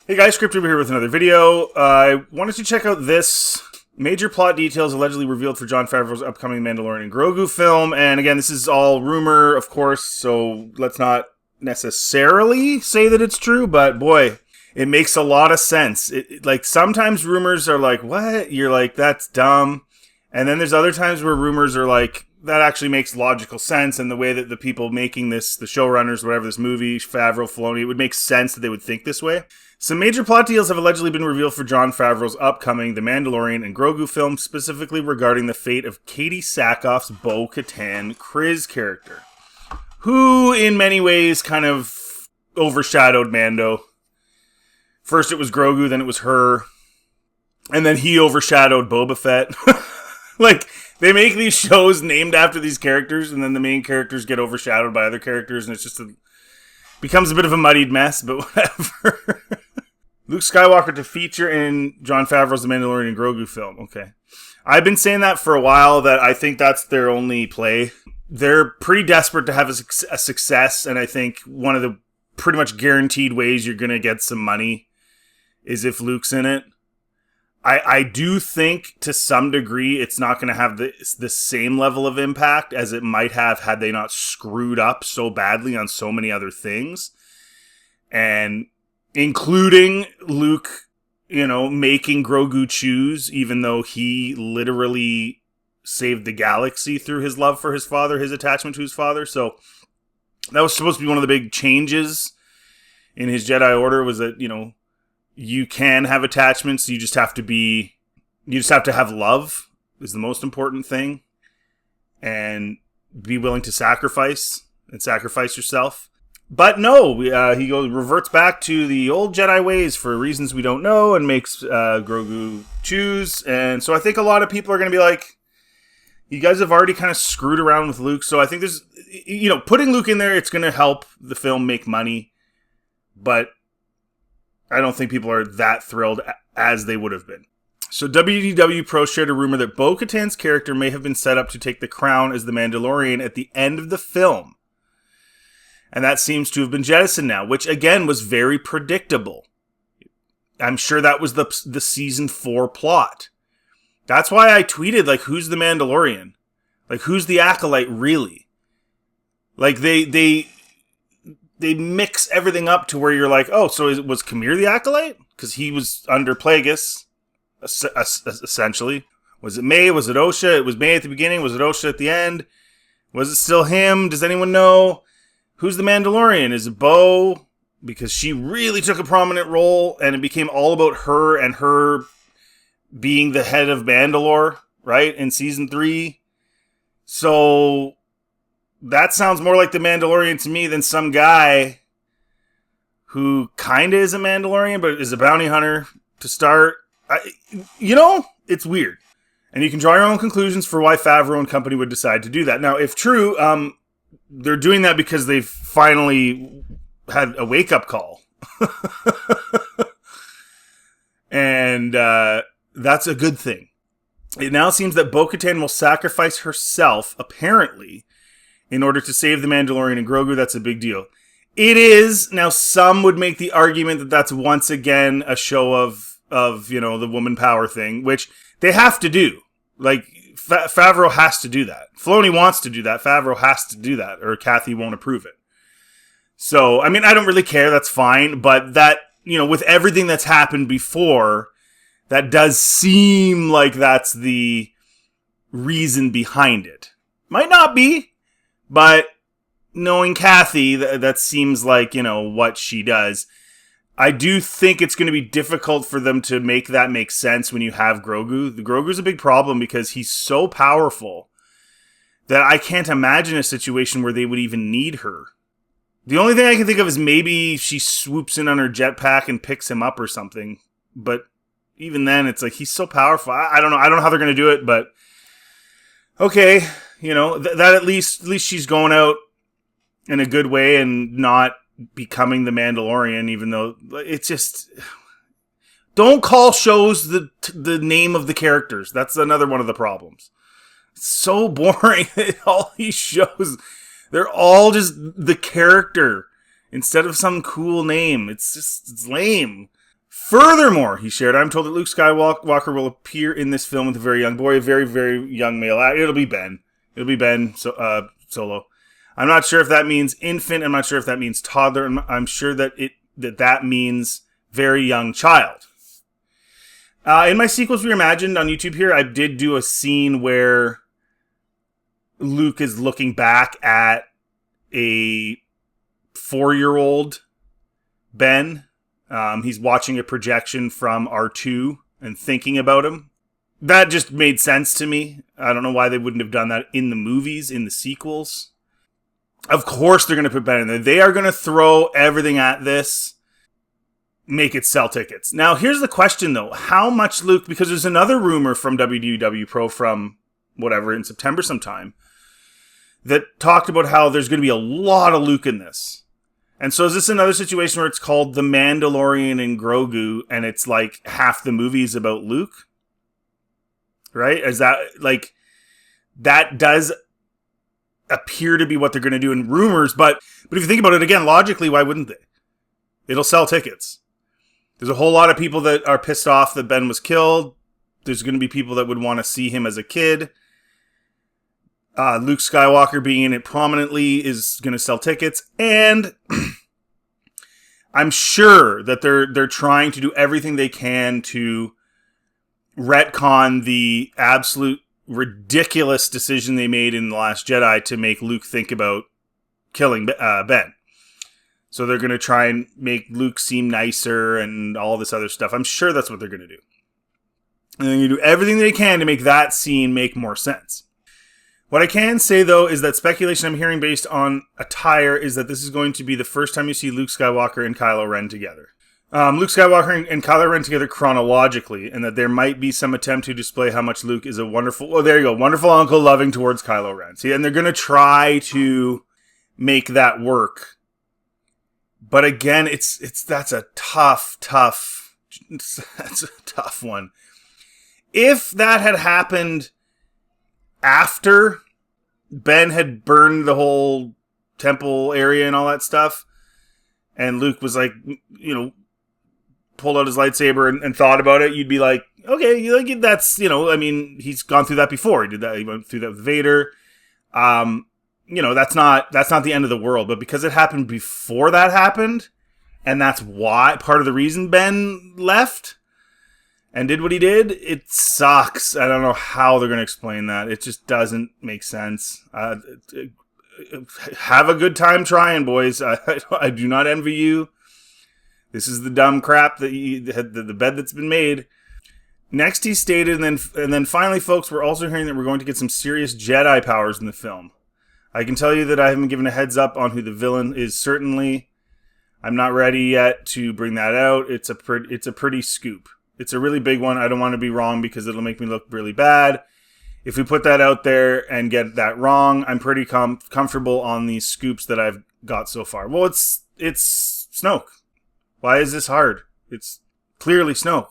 Hey guys, ScriptTuber here with another video. I wanted to check out this major plot details allegedly revealed for Jon Favreau's upcoming Mandalorian and Grogu film. And again, this is all rumor, of course, so let's not necessarily say that it's true, but boy, it makes a lot of sense. Like, sometimes rumors are like, what? You're like, that's dumb. And then there's other times where rumors are like, that actually makes logical sense, and the way that the people making this, the showrunners, whatever, this movie, Favreau, Filoni, it would make sense that they would think this way. Some major plot deals have allegedly been revealed for Jon Favreau's upcoming The Mandalorian and Grogu film, specifically regarding the fate of Katie Sackhoff's Bo-Katan Kryz character, who in many ways kind of overshadowed Mando. First it was Grogu, then it was her, and then he overshadowed Boba Fett. Like, they make these shows named after these characters, and then the main characters get overshadowed by other characters, and it's just becomes a bit of a muddied mess, but whatever. Luke Skywalker to feature in Jon Favreau's The Mandalorian and Grogu film. Okay. I've been saying that for a while, that I think that's their only play. They're pretty desperate to have a success, and I think one of the pretty much guaranteed ways you're going to get some money is if Luke's in it. I do think, to some degree, it's not going to have the same level of impact as it might have had they not screwed up so badly on so many other things. And including Luke, making Grogu choose, even though he literally saved the galaxy through his love for his father, his attachment to his father. So that was supposed to be one of the big changes in his Jedi Order, was that, you can have attachments. You just have to have love is the most important thing, and be willing to sacrifice yourself. But no, he reverts back to the old Jedi ways for reasons we don't know, and makes Grogu choose. And so I think a lot of people are going to be like, you guys have already kind of screwed around with Luke. So I think there's, putting Luke in there, it's going to help the film make money, but I don't think people are that thrilled as they would have been. So WDW Pro shared a rumor that Bo-Katan's character may have been set up to take the crown as the Mandalorian at the end of the film. And that seems to have been jettisoned now, which again was very predictable. I'm sure that was the season 4 plot. That's why I tweeted, like, who's the Mandalorian? Like, who's the Acolyte really? Like, they mix everything up to where you're like, oh, so was Kamir the Acolyte? Because he was under Plagueis, essentially. Was it May? Was it Osha? It was May at the beginning. Was it Osha at the end? Was it still him? Does anyone know? Who's the Mandalorian? Is it Bo? Because she really took a prominent role, and it became all about her and her being the head of Mandalore, right, in season 3. So that sounds more like the Mandalorian to me than some guy who kind of is a Mandalorian, but is a bounty hunter to start. It's weird. And you can draw your own conclusions for why Favreau and company would decide to do that. Now, if true, they're doing that because they've finally had a wake-up call. And that's a good thing. It now seems that Bo-Katan will sacrifice herself, apparently, in order to save the Mandalorian and Grogu. That's a big deal. It is. Now, some would make the argument that that's once again a show of the woman power thing, which they have to do. Like, Favreau has to do that. Filoni wants to do that. Favreau has to do that, or Kathy won't approve it. So, I mean, I don't really care. That's fine. But that, with everything that's happened before, that does seem like that's the reason behind it. Might not be. But knowing Kathy, that seems like, what she does. I do think it's going to be difficult for them to make that make sense when you have Grogu. The Grogu's a big problem because he's so powerful that I can't imagine a situation where they would even need her. The only thing I can think of is maybe she swoops in on her jetpack and picks him up or something. But even then, it's like, he's so powerful. I don't know. I don't know how they're going to do it, but okay. That at least she's going out in a good way and not becoming the Mandalorian, even though it's just, don't call shows the name of the characters. That's another one of the problems. It's so boring. All these shows, they're all just the character instead of some cool name. It's lame. Furthermore, he shared, I'm told that Luke Skywalker will appear in this film with a very young boy, a very, very young male. It'll be Ben. Solo. I'm not sure if that means infant. I'm not sure if that means toddler. I'm sure that that means very young child. In my sequels reimagined on YouTube here, I did do a scene where Luke is looking back at a 4-year-old Ben. He's watching a projection from R2 and thinking about him. That just made sense to me. I don't know why they wouldn't have done that in the movies, in the sequels. Of course they're going to put Ben in there. They are going to throw everything at this, make it sell tickets. Now, here's the question, though. How much Luke... Because there's another rumor from WDW Pro from, whatever, in September sometime, that talked about how there's going to be a lot of Luke in this. And so is this another situation where it's called The Mandalorian and Grogu, and it's like half the movie's about Luke? Right? Is that, like... That does appear to be what they're going to do in rumors, but if you think about it again, logically, why wouldn't they? It'll sell tickets. There's a whole lot of people that are pissed off that Ben was killed. There's going to be people that would want to see him as a kid. Luke Skywalker being in it prominently is going to sell tickets, and I'm sure that they're trying to do everything they can to retcon the absolute ridiculous decision they made in The Last Jedi to make Luke think about killing Ben. So they're going to try and make Luke seem nicer and all this other stuff. I'm sure that's what they're going to do. And they're going to do everything they can to make that scene make more sense. What I can say, though, is that speculation I'm hearing based on attire is that this is going to be the first time you see Luke Skywalker and Kylo Ren together. Luke Skywalker and Kylo Ren together chronologically, and that there might be some attempt to display how much Luke is a wonderful uncle loving towards Kylo Ren. See, and they're going to try to make that work. But again, that's a tough one. If that had happened after Ben had burned the whole temple area and all that stuff, and Luke was like, pulled out his lightsaber and thought about it, you'd be like, okay, that's, he's gone through that before. He did that. He went through that with Vader. That's not the end of the world. But because it happened before that happened, and that's why, part of the reason Ben left and did what he did, it sucks. I don't know how they're going to explain that. It just doesn't make sense. Have a good time trying, boys. I do not envy you. This is the dumb crap that the bed that's been made. Next, he stated, and then finally, folks, we're also hearing that we're going to get some serious Jedi powers in the film. I can tell you that I haven't been given a heads up on who the villain is. Certainly, I'm not ready yet to bring that out. It's a pretty scoop. It's a really big one. I don't want to be wrong because it'll make me look really bad. If we put that out there and get that wrong, I'm pretty comfortable on these scoops that I've got so far. Well, it's Snoke. Why is this hard? It's clearly Snoke.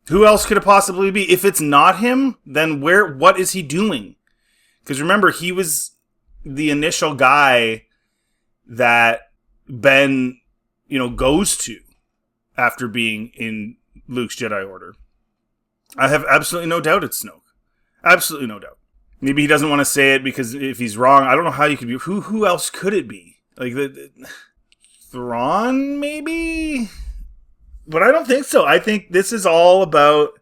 Who else could it possibly be? If it's not him, then what is he doing? Because remember, he was the initial guy that Ben, goes to after being in Luke's Jedi Order. I have absolutely no doubt it's Snoke. Absolutely no doubt. Maybe he doesn't want to say it because if he's wrong, I don't know how you could be. Who else could it be? Like Thrawn, maybe? But I don't think so. I think this is all about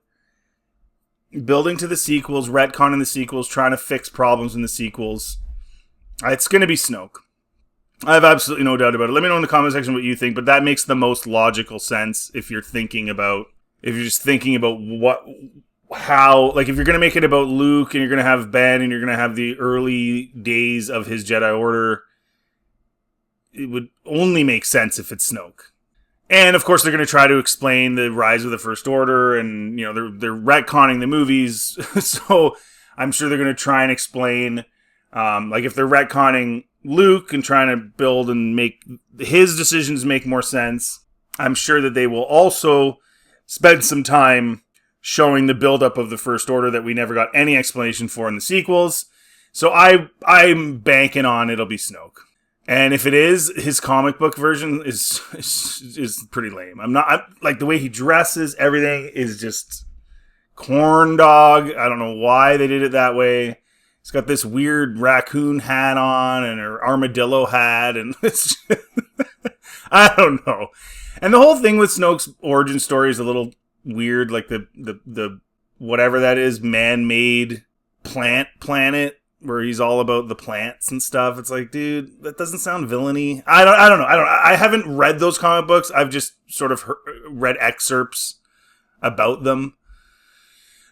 building to the sequels, retconning the sequels, trying to fix problems in the sequels. It's going to be Snoke. I have absolutely no doubt about it. Let me know in the comment section what you think, but that makes the most logical sense if you're just thinking about if you're going to make it about Luke and you're going to have Ben and you're going to have the early days of his Jedi Order, it would only make sense if it's Snoke. And of course they're going to try to explain the rise of the First Order and, they're retconning the movies. So I'm sure they're going to try and explain, if they're retconning Luke and trying to build and make his decisions make more sense, I'm sure that they will also spend some time showing the buildup of the First Order that we never got any explanation for in the sequels. So I'm banking on it'll be Snoke. And if it is, his comic book version is pretty lame. Like the way he dresses, everything is just corn dog. I don't know why they did it that way. He's got this weird raccoon hat on and an armadillo hat, and it's I don't know. And the whole thing with Snoke's origin story is a little weird, like the whatever that is, man-made planet where he's all about the plants and stuff. It's like, dude, that doesn't sound villainy. I don't know. I haven't read those comic books. I've just sort of read excerpts about them.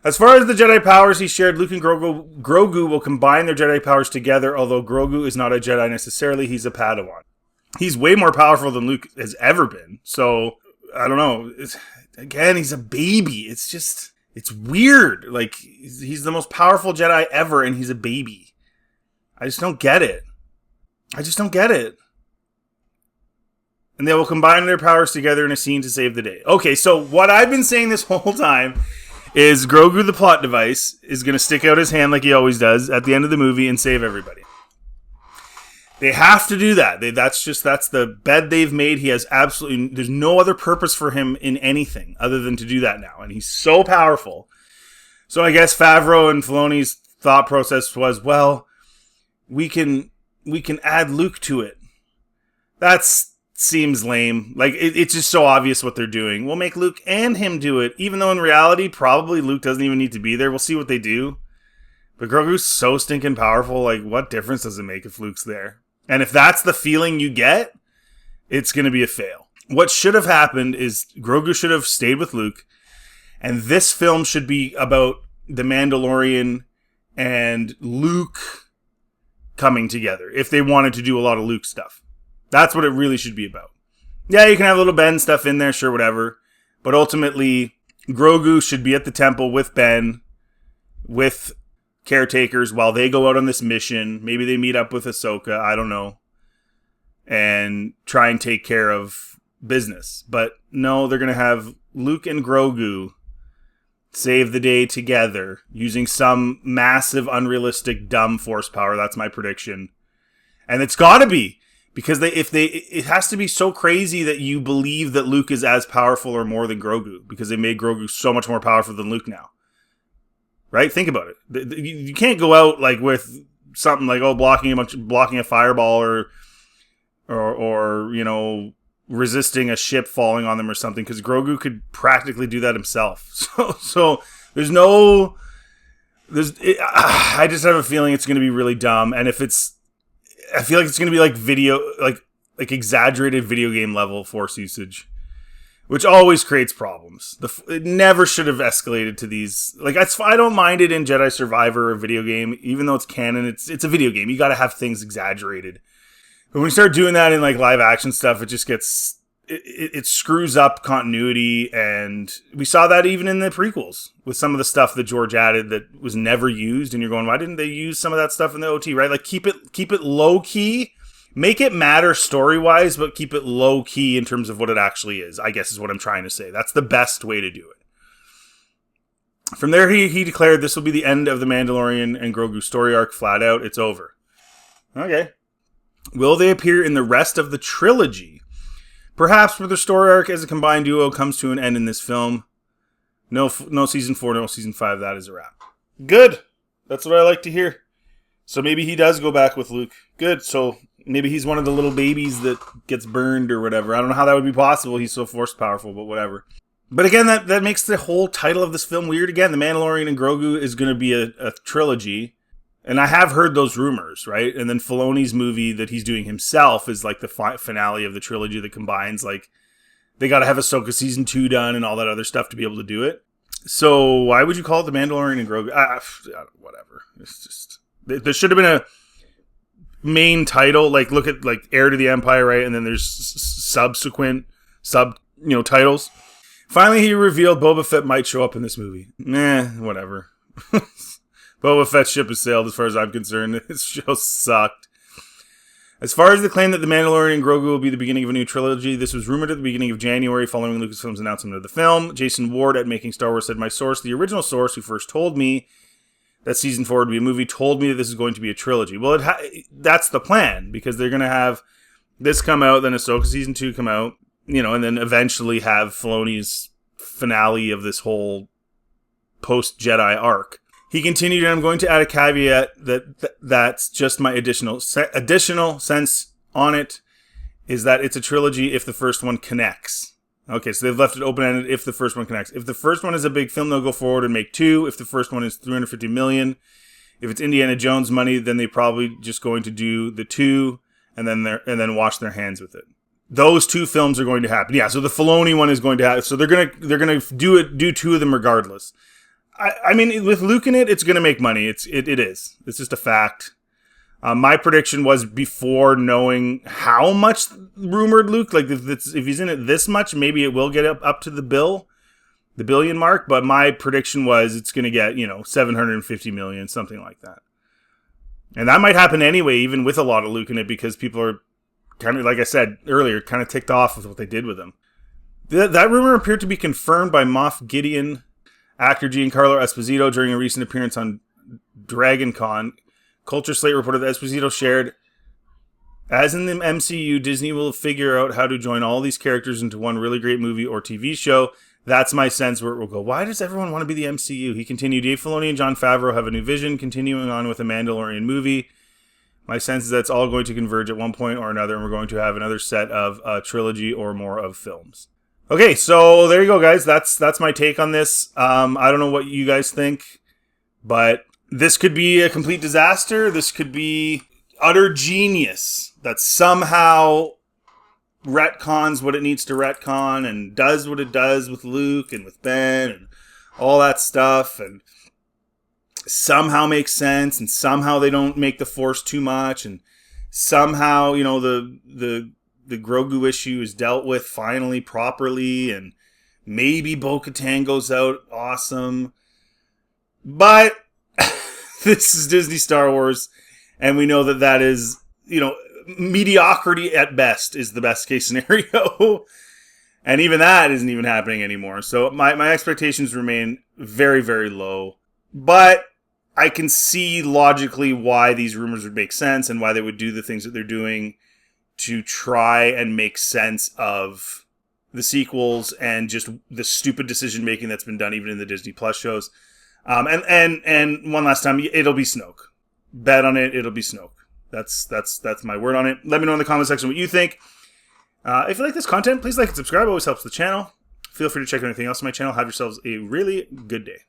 As far as the Jedi powers he shared, Luke and Grogu will combine their Jedi powers together, although Grogu is not a Jedi necessarily. He's a Padawan. He's way more powerful than Luke has ever been. So, I don't know. Again, he's a baby. It's weird. Like, he's the most powerful Jedi ever, and he's a baby. I just don't get it. And they will combine their powers together in a scene to save the day. Okay, so what I've been saying this whole time is Grogu the plot device is going to stick out his hand like he always does at the end of the movie and save everybody. They have to do that. That's the bed they've made. He has there's no other purpose for him in anything other than to do that now. And he's so powerful. So I guess Favreau and Filoni's thought process was, well, we can add Luke to it. That seems lame. Like, it's just so obvious what they're doing. We'll make Luke and him do it, even though in reality, probably Luke doesn't even need to be there. We'll see what they do. But Grogu's so stinking powerful, like, what difference does it make if Luke's there? And if that's the feeling you get, it's going to be a fail. What should have happened is Grogu should have stayed with Luke, and this film should be about the Mandalorian and Luke coming together, if they wanted to do a lot of Luke stuff. That's what it really should be about. Yeah, you can have a little Ben stuff in there, sure, whatever. But ultimately, Grogu should be at the temple with Ben, with caretakers, while they go out on this mission. Maybe they meet up with Ahsoka, I don't know, and try and take care of business. But no, they're going to have Luke and Grogu save the day together using some massive, unrealistic, dumb force power. That's my prediction. And it's got to be. Because it has to be so crazy that you believe that Luke is as powerful or more than Grogu, because they made Grogu so much more powerful than Luke now. Right? Think about it. You can't go out like with something like, blocking a fireball or you know, resisting a ship falling on them or something, because Grogu could practically do that himself. So I just have a feeling it's going to be really dumb, and I feel like it's going to be like exaggerated video game level force usage, which always creates problems. It never should have escalated to these. Like, I don't mind it in Jedi Survivor, a video game, even though it's canon. It's a video game. You got to have things exaggerated. But when you start doing that in like live action stuff, it just gets it screws up continuity, and we saw that even in the prequels with some of the stuff that George added that was never used, and you're going, why didn't they use some of that stuff in the OT, right? Like, keep it low key, make it matter story wise, but keep it low key in terms of what it actually is, I guess is what I'm trying to say. That's the best way to do it. From there, he declared this will be the end of the Mandalorian and Grogu story arc. Flat out, it's over. Okay. Will they appear in the rest of the trilogy? Perhaps where the story arc as a combined duo comes to an end in this film. No season 4, no season 5. That is a wrap. Good. That's what I like to hear. So maybe he does go back with Luke. Good. So maybe he's one of the little babies that gets burned or whatever. I don't know how that would be possible. He's so force powerful, but whatever. But again, that makes the whole title of this film weird. Again, The Mandalorian and Grogu is going to be a trilogy. And I have heard those rumors, right? And then Filoni's movie that he's doing himself is like the finale of the trilogy that combines, like, they got to have Ahsoka season 2 done and all that other stuff to be able to do it. So why would you call it The Mandalorian and Grogu? Whatever. It's just, there should have been a main title, like, look at like Heir to the Empire, right? And then there's subsequent titles. Finally, he revealed Boba Fett might show up in this movie. Whatever. Boba Fett's ship has sailed as far as I'm concerned. This show sucked. As far as the claim that The Mandalorian and Grogu will be the beginning of a new trilogy, this was rumored at the beginning of January following Lucasfilm's announcement of the film. Jason Ward at Making Star Wars said, my source, the original source who first told me that season 4 would be a movie, told me that this is going to be a trilogy. Well, that's the plan, because they're going to have this come out, then Ahsoka season 2 come out, and then eventually have Filoni's finale of this whole post-Jedi arc. He continued, and I'm going to add a caveat that's just my additional sense on it, is that it's a trilogy if the first one connects. Okay, so they've left it open-ended if the first one connects. If the first one is a big film, they'll go forward and make 2. If the first one is $350 million, if it's Indiana Jones money, then they're probably just going to do the 2 and then wash their hands with it. Those 2 films are going to happen. Yeah, so the Filoni one is going to happen. So they're gonna do 2 of them regardless. I mean, with Luke in it, it's going to make money. It is. It's just a fact. My prediction was, before knowing how much rumored Luke, like if he's in it this much, maybe it will get up to the billion mark. But my prediction was it's going to get, $750 million, something like that. And that might happen anyway, even with a lot of Luke in it, because people are kind of, like I said earlier, kind of ticked off with what they did with him. That rumor appeared to be confirmed by Moff Gideon actor Giancarlo Esposito during a recent appearance on Dragon Con. Culture Slate reported that Esposito shared, as in the MCU, Disney will figure out how to join all these characters into one really great movie or TV show. That's my sense where it will go. Why does everyone want to be the MCU? He continued, Dave Filoni and Jon Favreau have a new vision, continuing on with a Mandalorian movie. My sense is that it's all going to converge at one point or another, and we're going to have another set of a trilogy or more of films. Okay, so there you go, guys. That's my take on this. I don't know what you guys think, but this could be a complete disaster. This could be utter genius that somehow retcons what it needs to retcon and does what it does with Luke and with Ben and all that stuff, and somehow makes sense, and somehow they don't make the Force too much, and somehow, the Grogu issue is dealt with finally properly, and maybe Bo-Katan goes out awesome. But this is Disney Star Wars, and we know that is, mediocrity at best is the best case scenario. And even that isn't even happening anymore. So my expectations remain very, very low. But I can see logically why these rumors would make sense and why they would do the things that they're doing to try and make sense of the sequels and just the stupid decision making that's been done even in the Disney Plus shows. And one last time, it'll be Snoke. Bet on it, it'll be Snoke. That's my word on it. Let me know in the comment section what you think. If you like this content, please like and subscribe. It always helps the channel. Feel free to check out anything else on my channel. Have yourselves a really good day.